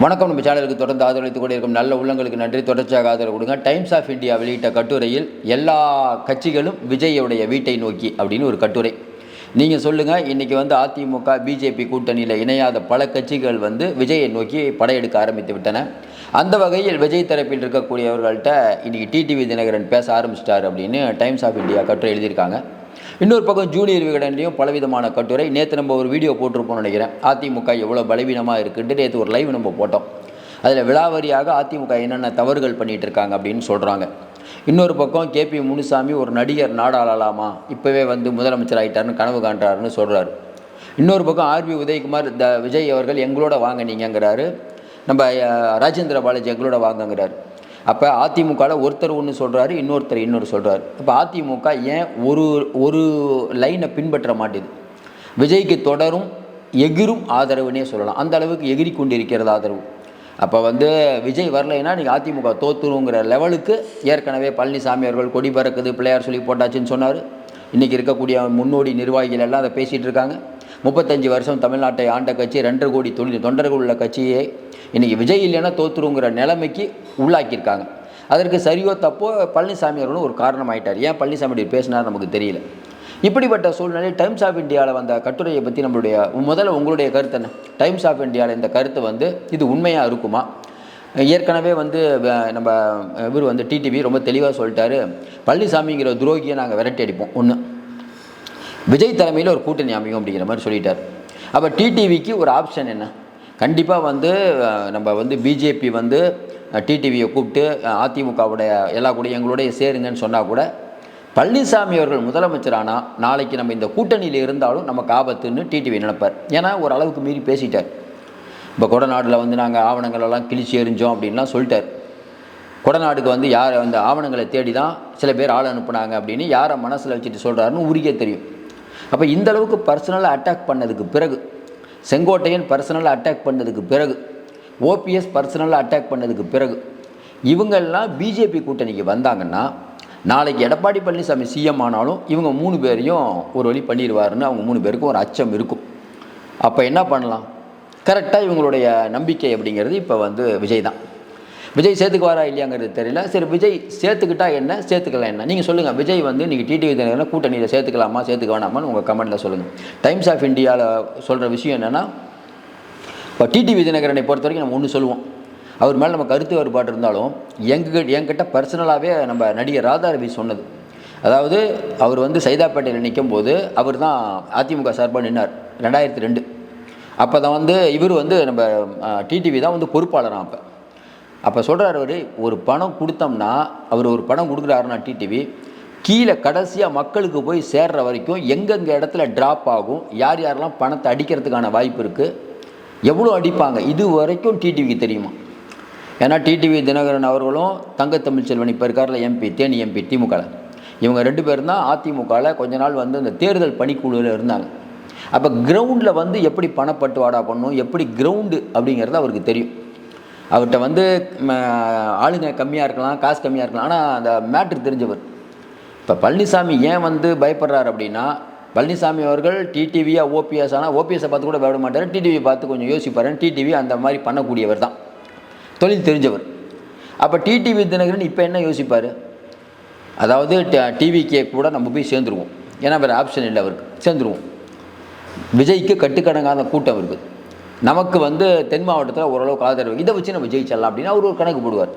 வணக்கம். நம்ம சேனலுக்கு தொடர்ந்து ஆதரவளித்துக் கொண்டிருக்கும் நல்ல உள்ளங்களுக்கு நன்றி. தொடர்ச்சியாக ஆதரவு கொடுங்க. டைம்ஸ் ஆஃப் இந்தியா வெளியிட்ட கட்டுரையில் எல்லா கட்சிகளும் விஜய்யுடைய வீட்டை நோக்கி அப்படின்னு ஒரு கட்டுரை. நீங்கள் சொல்லுங்கள், இன்றைக்கி அதிமுக பிஜேபி கூட்டணியில் இணையாத பல கட்சிகள் விஜயை நோக்கி படையெடுக்க ஆரம்பித்து விட்டன. அந்த வகையில் விஜய் தரப்பில் இருக்கக்கூடியவர்கள்ட்ட இன்றைக்கி டிடிவி தினகரன் பேச ஆரம்பிச்சிட்டார் அப்படின்னு டைம்ஸ் ஆஃப் இந்தியா கட்டுரை எழுதியிருக்காங்க. இன்னொரு பக்கம் ஜூனியர் விகடன்லையும் பலவிதமான கட்டுரை. நேற்று நம்ம ஒரு வீடியோ போட்டிருப்போம்னு நினைக்கிறேன். அதிமுக எவ்வளோ பலவீனமாக இருக்குன்ட்டு நேற்று ஒரு லைவ் நம்ம போட்டோம். அதில் விலாவரியாக அதிமுக என்னென்ன தவறுகள் பண்ணிகிட்டு இருக்காங்க அப்படின்னு சொல்கிறாங்க. இன்னொரு பக்கம் கேபி முனுசாமி ஒரு நடிகர் நாடாளலாமா, இப்போவே முதலமைச்சர் ஆகிட்டாருன்னு கனவு காண்றாருன்னு சொல்கிறாரு. இன்னொரு பக்கம் ஆர்பி உதயகுமார் விஜய் அவர்கள் எங்களோட வாங்க நீங்கிறாரு, நம்ம ராஜேந்திர பாலாஜி எங்களோட வாங்கங்கிறாரு. அப்போ அதிமுகவில் ஒருத்தர் ஒன்று சொல்கிறாரு, இன்னொருத்தர் இன்னொரு சொல்கிறார். இப்போ அதிமுக ஏன் ஒரு லைனை பின்பற்ற மாட்டேது? விஜய்க்கு தொடரும் எகிரும் ஆதரவுன்னே சொல்லலாம். அந்த அளவுக்கு எகிரி கொண்டு இருக்கிறது ஆதரவு. அப்போ விஜய் வரலைன்னா நீங்கள் அதிமுக தோற்றுருங்கிற லெவலுக்கு ஏற்கனவே பழனிசாமி அவர்கள் கொடி பறக்குது, பிள்ளையார் சொல்லி போட்டாச்சுன்னு சொன்னார். இன்றைக்கி இருக்கக்கூடிய முன்னோடி நிர்வாகிகள் எல்லாம் அதை பேசிகிட்டு இருக்காங்க. 35 வருஷம் தமிழ்நாட்டை ஆண்ட கட்சி, 2.5 கோடி தொண்டர்கள் உள்ள கட்சியே இன்றைக்கி விஜய் இல்லைன்னா தோற்றுருங்கிற நிலைமைக்கு உள்ளாக்கியிருக்காங்க. அதற்கு சரியோ தப்போ பழனிசாமி அவர்களும் ஒரு காரணம் ஆகிட்டார். ஏன் பழனிசாமி பேசினார் நமக்கு தெரியல. இப்படிப்பட்ட சூழ்நிலை டைம்ஸ் ஆஃப் இந்தியாவில் வந்த கட்டுரையை பற்றி முதல்ல உங்களுடைய கருத்து என்ன? டைம்ஸ் ஆஃப் இந்தியாவில் இந்த கருத்து இது உண்மையாக இருக்குமா? ஏற்கனவே நம்ம இவர் டிடிவி ரொம்ப தெளிவாக சொல்லிட்டாரு, பழனிசாமிங்கிற துரோகியை நாங்கள் விரட்டி அடிப்போம், ஒன்று விஜய் தலைமையில் ஒரு கூட்டணி அமையும் அப்படிங்கிற மாதிரி சொல்லிட்டார். அப்போ டிடிவிக்கு ஒரு ஆப்ஷன் என்ன? கண்டிப்பாக நம்ம பிஜேபி டிடிவியை கூப்பிட்டு அதிமுகவுடைய எல்லா கூட எங்களுடைய சேருங்கன்னு சொன்னால் கூட பழனிசாமி அவர்கள் முதலமைச்சரானால் நாளைக்கு நம்ம இந்த கூட்டணியில் இருந்தாலும் நமக்கு ஆபத்துன்னு டிடிவி நினைப்பார். ஏன்னா ஒரு அளவுக்கு மீறி பேசிட்டார். இப்போ கொடநாடில் நாங்கள் ஆவணங்களெல்லாம் கிழிச்சு எறிஞ்சோம் அப்படின்லாம் சொல்லிட்டார். கொடநாடுக்கு யார் அந்த ஆவணங்களை தேடி தான் சில பேர் ஆள் அனுப்புனாங்க அப்படின்னு யாரை மனசில் வச்சுட்டு சொல்கிறாருன்னு உரிக்கே தெரியும். அப்போ இந்த அளவுக்கு பர்சனலாக அட்டாக் பண்ணதுக்கு பிறகு, செங்கோட்டையன் பர்சனலாக அட்டாக் பண்ணதுக்கு பிறகு, ஓபிஎஸ் பர்சனலாக அட்டாக் பண்ணதுக்கு பிறகு இவங்கெல்லாம் பிஜேபி கூட்டணிக்கு வந்தாங்கன்னா நாளைக்கு எடப்பாடி பழனிசாமி சிஎம் ஆனாலும் இவங்க 3 பேரையும் ஒரு வழி பண்ணிடுவாருன்னு அவங்க 3 பேருக்கும் ஒரு அச்சம் இருக்கும். அப்போ என்ன பண்ணலாம்? கரெக்டாக இவங்களுடைய நம்பிக்கை அப்படிங்கிறது இப்போ விஜய் தான். விஜய் சேர்த்துக்குவாரா இல்லையாங்கிறது தெரியல. சரி, விஜய் சேர்த்துக்கிட்டா என்ன, சேர்த்துக்கலாம் என்ன? நீங்கள் சொல்லுங்கள். விஜய் இன்றைக்கி டிடிவி தினகரன் கூட்டணியில் சேர்த்துக்கலாமா, சேர்த்துக்க வேணாமான்னு உங்கள் கமெண்ட்டில் சொல்லுங்கள். டைம்ஸ் ஆஃப் இந்தியாவில் சொல்கிற விஷயம் என்னென்னா, இப்போ டிடிவி தினகரனை பொறுத்த வரைக்கும் நம்ம ஒன்று சொல்லுவோம், அவர் மேலே நம்ம கருத்து வேறுபாடு இருந்தாலும் என்கிட்ட பர்சனலாகவே நம்ம நடிகர் ராதாரவி சொன்னது, அதாவது அவர் சைதாப்பேட்டையில் நிற்கும் போது அவர் தான் அதிமுக சார்பாக நின்னார் 2002. அப்போ தான் இவர் நம்ம டிடிவி தான் பொறுப்பாளராக. அப்போ சொல்கிறார், அவர் ஒரு பணம் கொடுத்தோம்னா, அவர் ஒரு பணம் கொடுக்குறாருன்னா டிடிவி கீழே கடைசியாக மக்களுக்கு போய் சேர்ற வரைக்கும் எங்கெங்கே இடத்துல ட்ராப் ஆகும், யார் யாரெல்லாம் பணத்தை அடிக்கிறதுக்கான வாய்ப்பு இருக்குது, எவ்வளோ அடிப்பாங்க, இது வரைக்கும் டிடிவிக்கு தெரியுமா? ஏன்னா டிடிவி தினகரன் அவர்களும் தங்கத்தமிழ்ச்செல்வன் இப்போ இருக்கார்ல எம்பி, தேனி எம்பி திமுகவில், இவங்க 2 பேரும் தான் அதிமுகவில் கொஞ்ச நாள் இந்த தேர்தல் பணிக்குழுவில் இருந்தாங்க. அப்போ கிரவுண்டில் எப்படி பணப்பட்டுவாடா பண்ணணும், எப்படி கிரவுண்டு அப்படிங்கிறது அவருக்கு தெரியும். அவர்கிட்ட ஆளுங்க கம்மியாக இருக்கலாம், காசு கம்மியாக இருக்கலாம், ஆனால் அந்த மேட்ரு தெரிஞ்சவர். இப்போ பழனிசாமி ஏன் பயப்படுறார் அப்படின்னா, பழனிசாமி அவர்கள் டிடிவியா ஓபிஎஸ், ஆனால் ஓபிஎஸை பார்த்து கூட பயப்பட மாட்டார், டிடிவியை பார்த்து கொஞ்சம் யோசிப்பார். டிடிவி அந்த மாதிரி பண்ணக்கூடியவர் தான், தொழில் தெரிஞ்சவர். அப்போ டிடிவி தினகரன் இப்போ என்ன யோசிப்பார்? அதாவது டிவிக்கே கூட நம்ம போய் சேர்ந்துருவோம், ஏன்னா வேறு ஆப்ஷன் இல்லை, அவருக்கு சேர்ந்துருவோம். விஜய்க்கு கட்டுக்கடங்காத கூட்டம் இருக்குது, நமக்கு தென் மாவட்டத்தில் ஓரளவுக்கு ஆதரவு, இதை வச்சு நம்ம ஜெயிச்சிடலாம் அப்படின்னு அவர் ஒரு கணக்கு போடுவார்.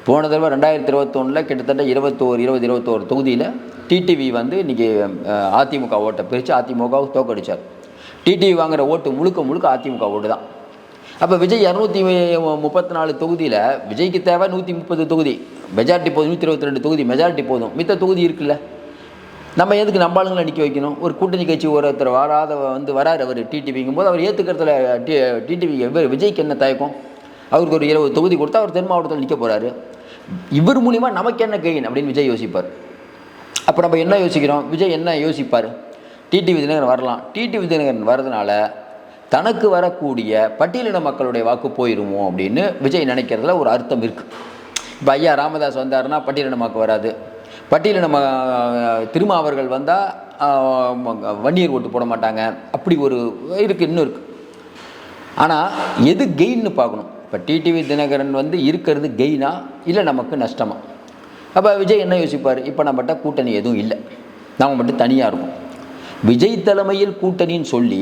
போன தடவை 2021 கிட்டத்தட்ட 21 தொகுதியில் டிடிவி இன்றைக்கி அதிமுக ஓட்டை பிரித்து அதிமுகவை தோக்கடித்தார். டிடிவி வாங்குகிற ஓட்டு முழுக்க அதிமுக ஓட்டு தான். அப்போ விஜய் 234 தொகுதியில் விஜய்க்கு தேவை 130 தொகுதி, மெஜாரிட்டி போதும், 122 தொகுதி மெஜாரிட்டி போதும், மித்த தொகுதி இருக்குல்ல, நம்ம எதுக்கு நம்ம ஆளுங்களை நிற்க வைக்கணும்? ஒரு கூட்டணி கட்சி ஒருத்தர் வராத வராரு அவர் டிடிவிங்கும் போது அவர் ஏற்றுக்கிறதுல டிடிவி விஜய்க்கு என்ன தயக்கம்? அவருக்கு ஒரு 20 தொகுதி கொடுத்தா அவர் தென் மாவட்டத்தில் நிற்க போகிறாரு, இவர் மூலிமா நமக்கு என்ன கெயின் அப்படின்னு விஜய் யோசிப்பார். அப்போ நம்ம என்ன யோசிக்கிறோம்? விஜய் என்ன யோசிப்பார்? டிடிவி தினகரன் வரலாம், டிடிவி தினகரன் வரதுனால தனக்கு வரக்கூடிய பட்டியலின மக்களுடைய வாக்கு போயிடுமோ அப்படின்னு விஜய் நினைக்கிறதுல ஒரு அர்த்தம் இருக்குது. இப்போ ஐயா ராமதாஸ் வந்தாருன்னா பட்டியலின வாக்கு வராது, பட்டியலின திருமாவர்கள் வந்தால் வன்னியர் ஓட்டு போட மாட்டாங்க, அப்படி ஒரு இருக்குது, இன்னும் இருக்குது. ஆனால் எது கெயின்னு பார்க்கணும். இப்போ டிடிவி தினகரன் வந்து இருக்கிறது கெயினா இல்லை நமக்கு நஷ்டமா? அப்போ விஜய் என்ன யோசிப்பார்? இப்போ நம்மகிட்ட கூட்டணி எதுவும் இல்லை, நாம் மட்டும் தனியாக இருக்கும். விஜய் தலைமையில் கூட்டணின்னு சொல்லி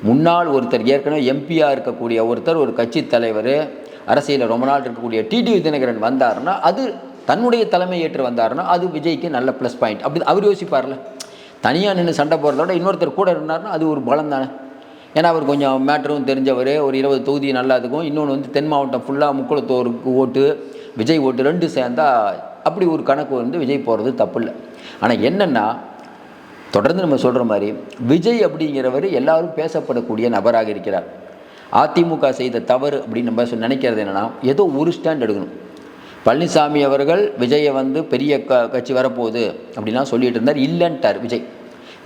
முன்னாள் ஒருத்தர், ஏற்கனவே எம்பியாக இருக்கக்கூடிய ஒருத்தர், ஒரு கட்சி தலைவர், அரசியலில் ரொம்ப நாள் இருக்கக்கூடிய டிடிவி தினகரன் வந்தாருன்னா, அது தன்னுடைய தலைமை ஏற்று வந்தாருன்னா அது விஜய்க்கு நல்ல ப்ளஸ் பாயிண்ட். அப்படி அவர் யோசிப்பார்ல. தனியாக நின்று சண்டை போடுறதோட இன்னொருத்தர் கூட இருந்தார்னா அது ஒரு பலம் தானே. ஏன்னா அவர் கொஞ்சம் மேட்டரும் தெரிஞ்சவர், ஒரு 20 தொகுதி நல்லா இருக்கும். இன்னொன்று வந்து தென் மாவட்டம் ஃபுல்லாக முக்குளத்தோருக்கு ஓட்டு, விஜய் ஓட்டு 2 சேர்ந்தால் அப்படி ஒரு கணக்கு வந்து விஜய் போகிறது தப்பு இல்லை. ஆனால் என்னென்னா, தொடர்ந்து நம்ம சொல்கிற மாதிரி விஜய் அப்படிங்கிறவர் எல்லாரும் பேசப்படக்கூடிய நபராக இருக்கிறார். அதிமுக செய்த தவறு அப்படின்னு நம்ம நினைக்கிறது என்னென்னா, ஏதோ ஒரு ஸ்டாண்ட் எடுக்கணும். பழனிசாமி அவர்கள் விஜயை வந்து பெரிய கட்சி வரப்போகுது அப்படின்லாம் சொல்லிட்டு இருந்தார். இல்லைன்ட்டார் விஜய்.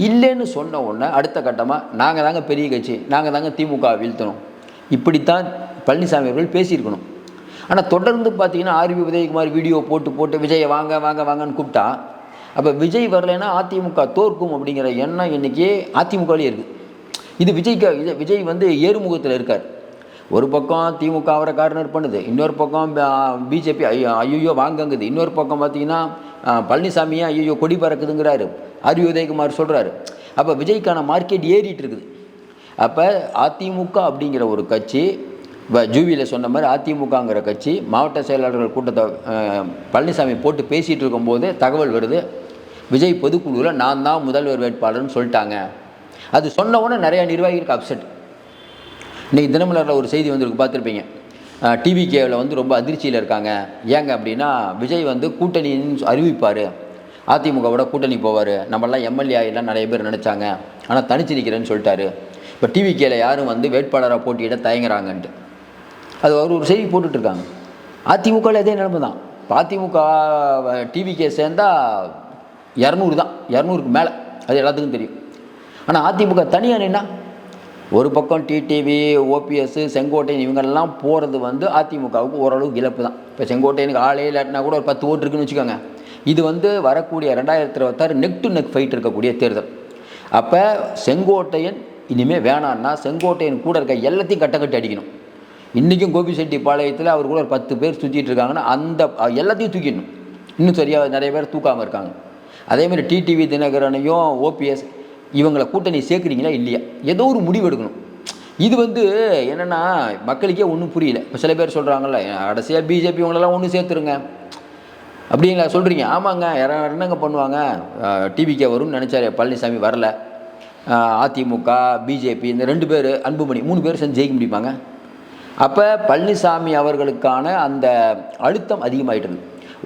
இல்லைன்னு சொன்ன உடனே அடுத்த கட்டமாக நாங்கள் தாங்க பெரிய கட்சி, நாங்கள் தாங்க திமுக வீழ்த்தணும், இப்படித்தான் பழனிசாமி அவர்கள் பேசியிருக்கணும். ஆனால் தொடர்ந்து பார்த்தீங்கன்னா ஆர்வி உதயகுமார் வீடியோ போட்டு விஜயை வாங்க வாங்க வாங்கன்னு கூப்பிட்டா, அப்போ விஜய் வரலைன்னா அதிமுக தோற்கும் அப்படிங்கிற எண்ணம் இன்றைக்கி அதிமுகவிலே இருக்குது. இது விஜய் வந்து ஏறுமுகத்தில் இருக்கார். ஒரு பக்கம் திமுக அவரை கார்னர் பண்ணுது, இன்னொரு பக்கம் பிஜேபி ஐயோ வாங்கங்குது, இன்னொரு பக்கம் பார்த்தீங்கன்னா பழனிசாமியா ஐயோ கொடி பறக்குதுங்கிறாரு, ஆர்வி உதயகுமார் சொல்கிறாரு. அப்போ விஜய்க்கான மார்க்கெட் ஏறிட்டு இருக்குது. அப்போ அதிமுக அப்படிங்கிற ஒரு கட்சி, இப்போ ஜூவியில் சொன்ன மாதிரி அதிமுகங்கிற கட்சி மாவட்ட செயலாளர்கள் கூட்டத்தை பழனிசாமி போட்டு பேசிகிட்டு இருக்கும்போது தகவல் வருது, விஜய் பொதுக்குழுவில் நான் தான் முதல்வர் வேட்பாளர்னு சொல்லிட்டாங்க. அது சொன்ன உடனே நிறையா நிர்வாகிகளுக்கு அப்செட். இன்றைக்கி தினமலரில் ஒரு செய்தி வந்துருக்கு, பார்த்துருப்பீங்க. டிவிகேவில் வந்து ரொம்ப அதிர்ச்சியில் இருக்காங்க. ஏங்க அப்படின்னா, விஜய் வந்து கூட்டணின்னு அறிவிப்பார், அதிமுகவோட கூட்டணி போவார், நம்மளாம் எம்எல்ஏ ஆகிலாம் நிறைய பேர் நினச்சாங்க, ஆனால் தனிச்சு நிற்கிறேன்னு சொல்லிட்டாரு. இப்போ டிவிகேயில் யாரும் வந்து வேட்பாளராக போட்டியிட தயங்குறாங்கன்ட்டு அது ஒரு செய்தி போட்டுட்ருக்காங்க. அதிமுகவில் அதே நிலைமை தான். இப்போ அதிமுக டிவிகே சேர்ந்தால் 200 தான், 200க்கு மேலே, அது எல்லாத்துக்கும் தெரியும். ஆனால் அதிமுக தனியாக நின்னா, ஒரு பக்கம் டிடிவி, ஓபிஎஸ், செங்கோட்டையன் இவங்கெல்லாம் போகிறது வந்து அதிமுகவுக்கு ஓரளவுக்கு இழப்பு தான். இப்போ செங்கோட்டையனுக்கு ஆளே இல்லாட்டினா கூட ஒரு 10 ஓட்டு இருக்குன்னு வச்சுக்கோங்க. இது வந்து வரக்கூடிய 2026 நெக் டு நெக் ஃபைட் இருக்கக்கூடிய தேர்தல். அப்போ செங்கோட்டையன் இனிமேல் வேணான்னா செங்கோட்டையன் கூட இருக்க எல்லாத்தையும் கட்டக்கட்டி அடிக்கணும். இன்றைக்கும் கோபிச்செட்டிப்பாளையத்தில் அவர் கூட ஒரு 10 பேர் சுற்றிட்டு இருக்காங்கன்னா அந்த எல்லாத்தையும் தூக்கிடணும். இன்னும் சரியாக நிறைய பேர் தூக்காமல் இருக்காங்க. அதேமாதிரி டிடிவி தினகரனையும் ஓபிஎஸ் இவங்களை கூட்டணி சேர்க்குறீங்களா இல்லையா, ஏதோ ஒரு முடிவு எடுக்கணும். இது வந்து என்னென்னா மக்களுக்கே ஒன்றும் புரியல. இப்போ சில பேர் சொல்கிறாங்கல்ல, கடைசியாக பிஜேபி இவங்களெல்லாம் ஒன்று சேர்த்துருங்க அப்படிங்களா சொல்கிறீங்க. ஆமாங்க, என்னங்க பண்ணுவாங்க, டிவிக்கே வரும்னு நினச்சாரு பழனிசாமி, வரல. அதிமுக பிஜேபி இந்த 2 பேர், அன்புமணி 3 பேர் செஞ்சு ஜெயிக்க முடியுமாங்க? அப்போ பழனிசாமி அவர்களுக்கான அந்த அழுத்தம் அதிகமாகிட்டது.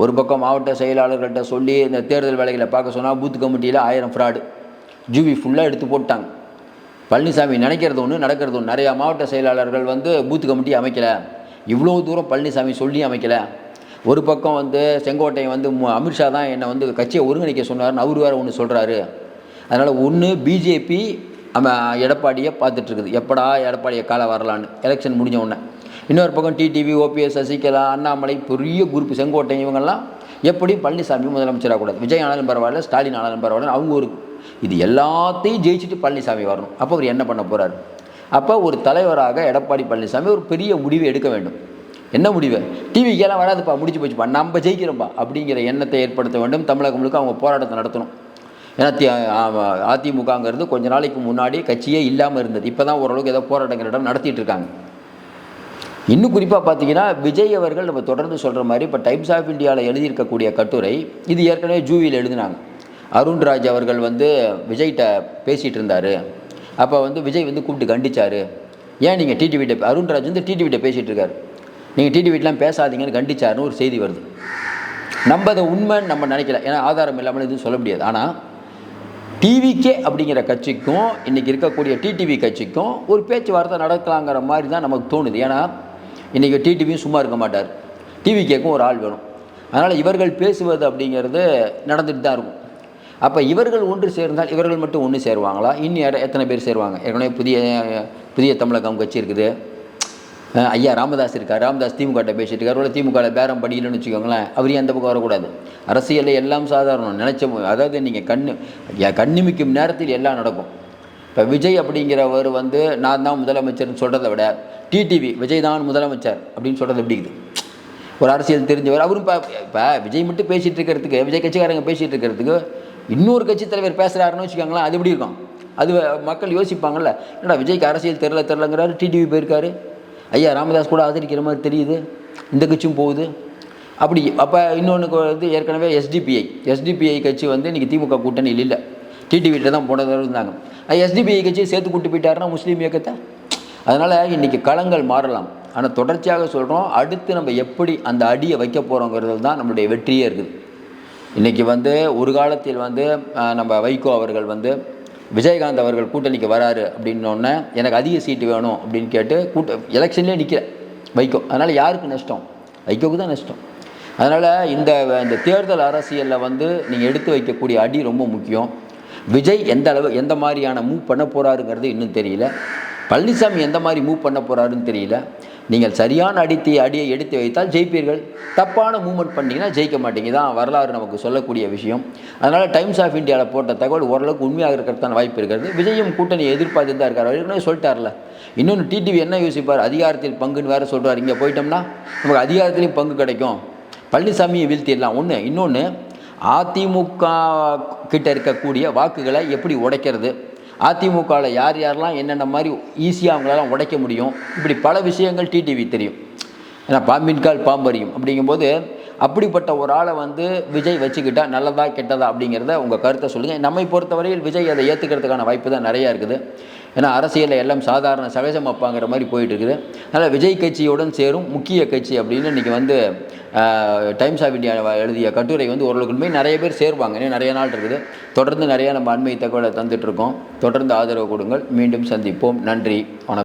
ஒரு பக்கம் மாவட்ட செயலாளர்கள்ட்ட சொல்லி இந்த தேர்தல் வேலைகளை பார்க்க சொன்னால் பூத் கமிட்டியில் 1000 ஃப்ராடு, ஜூவி ஃபுல்லாக எடுத்து போட்டாங்க. பழனிசாமி நினைக்கிறது ஒன்று, நடக்கிறது ஒன்று. நிறையா மாவட்ட செயலாளர்கள் வந்து பூத் கமிட்டி அமைக்கலை, இவ்வளோ தூரம் பழனிசாமி சொல்லி அமைக்கலை. ஒரு பக்கம் வந்து செங்கோட்டையன் வந்து அமித்ஷா தான் என்னை வந்து கட்சியை ஒருங்கிணைக்க சொன்னார்னு அவர் வேறு ஒன்று சொல்கிறாரு. அதனால் ஒன்று பிஜேபி எடப்பாடியை பார்த்துட்ருக்குது, எப்படா எடப்பாடியை காலை வரலான்னு எலெக்ஷன் முடிஞ்ச உடனே. இன்னொரு பக்கம் டிடிவி, ஓபிஎஸ், சசிகலா, அண்ணாமலை, பெரிய குரூப், செங்கோட்டையன் இவங்கெல்லாம் எப்படி பழனிசாமி முதலமைச்சராக கூடாது, விஜய் ஆனாலும் பரவாயில்ல, ஸ்டாலின் ஆனாலும் பரவாயில்ல, அவங்க ஒரு இது எல்லாத்தையும் ஜெயிச்சுட்டு பழனிசாமி வரணும். அப்போ அவர் என்ன பண்ண போகிறார்? அப்போ ஒரு தலைவராக எடப்பாடி பழனிசாமி ஒரு பெரிய முடிவை எடுக்க வேண்டும். என்ன முடிவு? டிவிக்கெல்லாம் வராதுப்பா, முடிச்சு போச்சுப்பா, நம்ம ஜெயிக்கிறோம்ப்பா அப்படிங்கிற எண்ணத்தை ஏற்படுத்த வேண்டும். தமிழகம் முழுக்க அவங்க போராட்டத்தை நடத்தணும். ஏன்னா அதிமுகங்கிறது கொஞ்ச நாளைக்கு முன்னாடி கட்சியே இல்லாமல் இருந்தது. இப்போ தான் ஓரளவுக்கு ஏதோ போராட்டங்களிடம் நடத்திட்டு இருக்காங்க. இன்னும் குறிப்பாக பார்த்தீங்கன்னா விஜய் அவர்கள் நம்ம தொடர்ந்து சொல்கிற மாதிரி இப்போ டைம்ஸ் ஆஃப் இந்தியாவில் எழுதியிருக்கக்கூடிய கட்டுரை, இது ஏற்கனவே ஜூவியில் எழுதினாங்க. அருண்ராஜ் அவர்கள் வந்து விஜய்கிட்ட பேசிகிட்டு இருந்தார். அப்போ வந்து விஜய் வந்து கூப்பிட்டு கண்டிச்சார். ஏன் நீங்கள் டிடிவிட்ட, அருண்ராஜ் வந்து டிடிவிட்ட பேசிகிட்டு இருக்காரு, நீங்கள் டிடிவிட்டலாம் பேசாதீங்கன்னு கண்டிச்சாருன்னு ஒரு செய்தி வருது. நம்ம அதை உண்மைன்னு நம்ம நினைக்கல, ஏன்னா ஆதாரம் இல்லாமல் எதுவும் சொல்ல முடியாது. ஆனால் டிவிகே அப்படிங்கிற கட்சிக்கும் இன்றைக்கி இருக்கக்கூடிய டிடிவி கட்சிக்கும் ஒரு பேச்சுவார்த்தை நடக்கலாங்கிற மாதிரி தான் நமக்கு தோணுது. ஏன்னா இன்றைக்கி டிடிவியும் சும்மா இருக்க மாட்டார், டிவிகேக்கும் ஒரு ஆள் வேணும். அதனால் இவர்கள் பேசுவது அப்படிங்கிறது நடந்துட்டு தான் இருக்கும். அப்போ இவர்கள் ஒன்று சேர்ந்தால் இவர்கள் மட்டும் ஒன்று சேருவாங்களா? இன்னும் எத்தனை பேர் சேருவாங்க? ஏற்கனவே புதிய தமிழகம் கட்சி இருக்குது, ஐயா ராமதாஸ் இருக்கார், ராமதாஸ் திமுகட்ட பேசிட்டு இருக்கார். ஒரு திமுகவில் பேரம் படிக்கலன்னு வச்சுக்கோங்களேன், அவர் எந்த பக்கம் வரக்கூடாது. அரசியலில் எல்லாம் சாதாரணம் நினச்ச, அதாவது நீங்கள் கண்ணிமிக்கும் நேரத்தில் எல்லாம் நடக்கும். இப்போ விஜய் அப்படிங்கிறவர் வந்து நான் தான் முதலமைச்சர்னு சொல்கிறத விட டிடிவி விஜய் தான் முதலமைச்சர் அப்படின்னு சொல்கிறது எப்படி இருக்குது? ஒரு அரசியல் தெரிஞ்சவர் அவரும் இப்போ விஜய் மட்டும் பேசிகிட்டு இருக்கிறதுக்கு, விஜய் கட்சிக்காரங்க பேசிகிட்டு இருக்கிறதுக்கு இன்னொரு கட்சி தலைவர் பேசுகிறாருன்னு வச்சுக்கோங்களேன், அது எப்படி இருக்கும்? அது மக்கள் யோசிப்பாங்கள்ல, என்னடா விஜய்க்கு அரசியல் தெரிலங்கிறாரு, டிடிவி போயிருக்காரு, ஐயா ராமதாஸ் கூட ஆதரிக்கிற மாதிரி தெரியுது, இந்த கட்சியும் போகுது அப்படி. அப்போ இன்னொன்று வந்து ஏற்கனவே எஸ்டிபிஐ கட்சி வந்து இன்றைக்கி திமுக கூட்டணியில் இல்லை, டிடிவிட்ட தான் போனதாக இருந்தாங்க. எஸ்டிபிஐ கட்சியை சேர்த்து கூட்டு போயிட்டாருன்னா முஸ்லீம் இயக்கத்தை. அதனால் இன்றைக்கி களங்கள் மாறலாம், ஆனால் தொடர்ச்சியாக சொல்கிறோம், அடுத்து நம்ம எப்படி அந்த அடியை வைக்க போகிறோங்கிறது தான் நம்மளுடைய வெற்றியே இருக்குது. இன்றைக்கி வந்து ஒரு காலத்தில் வந்து நம்ம வைகோ அவர்கள் வந்து விஜயகாந்த் அவர்கள் கூட்டணிக்கு வராரு அப்படின்னோடனே எனக்கு அதிக சீட்டு வேணும் அப்படின்னு கேட்டு எலெக்ஷன்லேயே நிற்கிற வைகோ. அதனால் யாருக்கு நஷ்டம்? வைகோவுக்கு தான் நஷ்டம். அதனால் இந்த தேர்தல் அரசியலில் வந்து நீங்கள் எடுத்து வைக்கக்கூடிய அடி ரொம்ப முக்கியம். விஜய் எந்த மாதிரியான மூவ் பண்ண போகிறாருங்கிறது இன்னும் தெரியல. பழனிசாமி எந்த மாதிரி மூவ் பண்ண போகிறாருன்னு தெரியல. நீங்கள் சரியான அடியை எடுத்து வைத்தால் ஜெயிப்பீர்கள், தப்பான மூவ்மெண்ட் பண்ணிங்கன்னா ஜெயிக்க மாட்டீங்க. தான் வரலாறு நமக்கு சொல்லக்கூடிய விஷயம். அதனால் டைம்ஸ் ஆஃப் இந்தியாவில் போட்ட தகவல் ஓரளவுக்கு உண்மையாக இருக்கிறதான வாய்ப்பு இருக்கிறது. விஜயும் கூட்டணியை எதிர்பார்த்து தான் இருக்கார், ஏற்கனவே சொல்லிட்டார்ல. இன்னொன்று டிடிவி என்ன யோசிப்பார், அதிகாரத்தில் பங்குன்னு வேறு சொல்கிறார். இங்கே போயிட்டோம்னா நமக்கு அதிகாரத்திலையும் பங்கு கிடைக்கும், பழனிசாமியை வீழ்த்திடலாம் ஒன்று. இன்னொன்று, அதிமுக கிட்ட இருக்கக்கூடிய வாக்குகளை எப்படி உடைக்கிறது, அதிமுகவில் யாரெல்லாம் என்னென்ன மாதிரி ஈஸியாக அவங்களெல்லாம் உடைக்க முடியும், இப்படி பல விஷயங்கள் டிடிவி தெரியும். ஏன்னா பாம்பின்கால் பாம்பறியும். அப்படிங்கும்போது அப்படிப்பட்ட ஒரு ஆளை வந்து விஜய் வச்சுக்கிட்டா நல்லதா கெட்டதா அப்படிங்கிறத உங்கள் கருத்தை சொல்லுங்கள். நம்மை பொறுத்தவரையில் விஜய் அதை ஏற்றுக்கிறதுக்கான வாய்ப்பு தான் நிறையா இருக்குது. ஏன்னா அரசியலில் எல்லாம் சாதாரண சகஜம் அப்பாங்கிற மாதிரி போயிட்டு இருக்குது. அதனால் விஜய் கட்சியுடன் சேரும் முக்கிய கட்சி அப்படின்னு இன்றைக்கி வந்து டைம்ஸ் ஆஃப் இந்தியா எழுதிய கட்டுரை வந்து ஓரளவுக்கு உண்மை. நிறைய பேர் சேருவாங்க, இன்னும் நிறைய நாள் இருக்குது. தொடர்ந்து நிறையா நம்ம அண்மை தகவலை தந்துட்டுருக்கோம். தொடர்ந்து ஆதரவு கொடுங்கள். மீண்டும் சந்திப்போம். நன்றி, வணக்கம்.